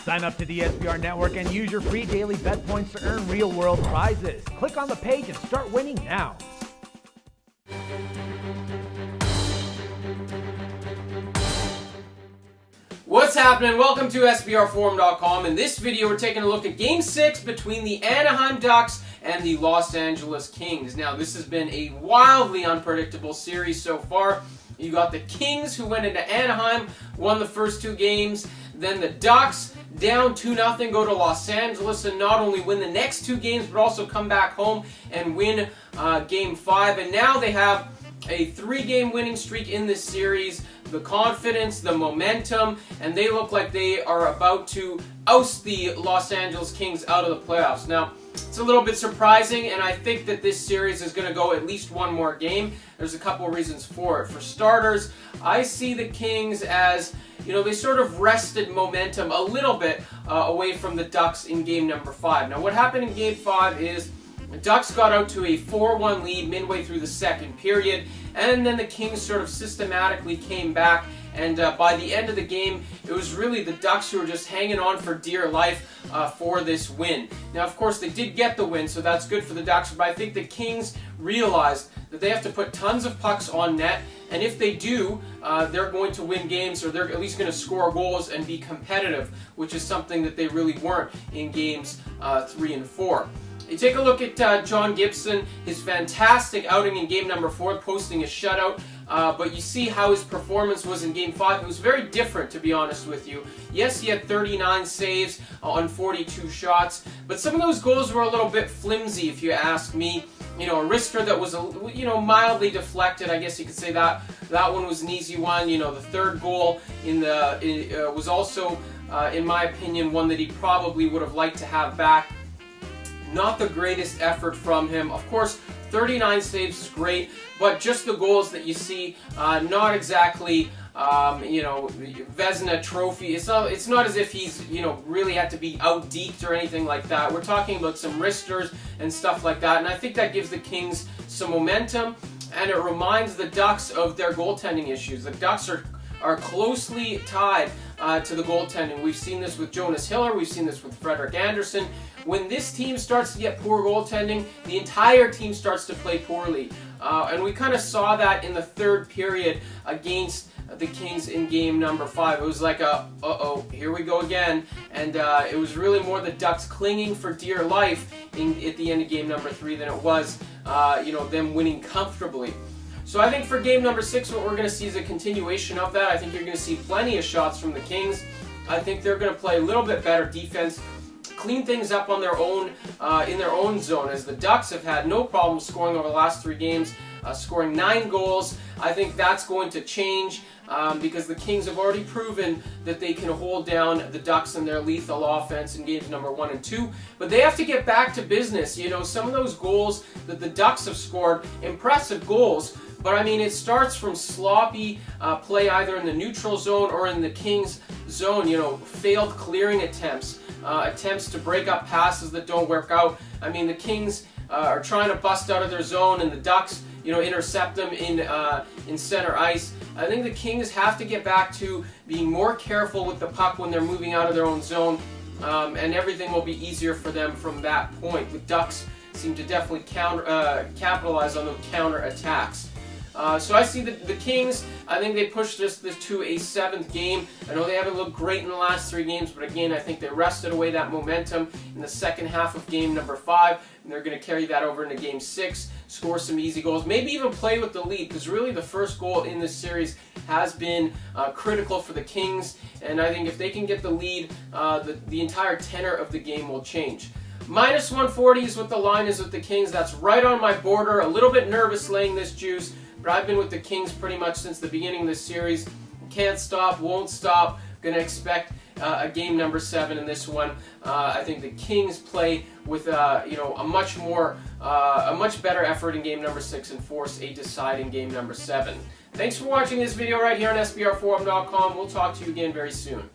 Sign up to the SBR Network and use your free daily bet points to earn real-world prizes. Click on the page and start winning now. What's happening? Welcome to SBRforum.com. In this video, we're taking a look at Game 6 between the Anaheim Ducks and the Los Angeles Kings. Now, this has been a wildly unpredictable series so far. You got the Kings, who went into Anaheim, won the first two games. Then the Ducks, down 2-0, go to Los Angeles and not only win the next two games, but also come back home and win Game 5. And now they have a 3-game winning streak in this series. The confidence, the momentum, and they look like they are about to oust the Los Angeles Kings out of the playoffs. Now, it's a little bit surprising, and I think that this series is going to go at least one more game. There's a couple of reasons for it. For starters, I see the Kings as, they sort of wrested momentum a little bit away from the Ducks in game number 5. Now, what happened in game 5 is the Ducks got out to a 4-1 lead midway through the second period, and then the Kings sort of systematically came back, and by the end of the game, it was really the Ducks who were just hanging on for dear life for this win. Now, of course, they did get the win, so that's good for the Ducks, but I think the Kings realized that they have to put tons of pucks on net, and if they do, they're going to win games, or they're at least going to score goals and be competitive, which is something that they really weren't in games 3 and 4. You take a look at John Gibson, his fantastic outing in game number 4, posting a shutout, but you see how his performance was in game 5. It was very different, to be honest with you. Yes, he had 39 saves on 42 shots, but some of those goals were a little bit flimsy, if you ask me. A wrister that was, mildly deflected. I guess you could say that one was an easy one. The third goal was also, in my opinion, one that he probably would have liked to have back. Not the greatest effort from him. Of course, 39 saves is great, but just the goals that you see, not exactly, Vezina trophy. It's not as if he's, really had to be out-deked or anything like that. We're talking about some wristers and stuff like that, and I think that gives the Kings some momentum, and it reminds the Ducks of their goaltending issues. The Ducks are closely tied to the goaltending. We've seen this with Jonas Hiller. We've seen this with Frederik Andersen. When this team starts to get poor goaltending, the entire team starts to play poorly. And we kind of saw that in the third period against the Kings in game number 5. It was like uh-oh, here we go again. And it was really more the Ducks clinging for dear life at the end of game number 3 than it was, them winning comfortably. So I think for game number 6, what we're going to see is a continuation of that. I think you're going to see plenty of shots from the Kings. I think they're going to play a little bit better defense, clean things up on their own, in their own zone, as the Ducks have had no problem scoring over the last 3 games, scoring 9 goals. I think that's going to change because the Kings have already proven that they can hold down the Ducks and their lethal offense in games number 1 and 2. But they have to get back to business. Some of those goals that the Ducks have scored, impressive goals, but I mean, it starts from sloppy play either in the neutral zone or in the Kings zone, failed clearing attempts, attempts to break up passes that don't work out. I mean, the Kings are trying to bust out of their zone, and the Ducks, intercept them in center ice. I think the Kings have to get back to being more careful with the puck when they're moving out of their own zone, and everything will be easier for them from that point. The Ducks seem to definitely capitalize on the counter attacks. So I see the Kings, I think they pushed this to a 7th game. I know they haven't looked great in the last 3 games, but again, I think they wrested away that momentum in the second half of game number 5, and they're going to carry that over into game 6, score some easy goals, maybe even play with the lead, because really the first goal in this series has been critical for the Kings, and I think if they can get the lead, the entire tenor of the game will change. Minus 140 is what the line is with the Kings. That's right on my border. A little bit nervous laying this juice, but I've been with the Kings pretty much since the beginning of this series. Can't stop, won't stop. Going to expect a game number 7 in this one. I think the Kings play with a much better effort in game number 6 and force a deciding game number 7. Thanks for watching this video right here on SBRforum.com. We'll talk to you again very soon.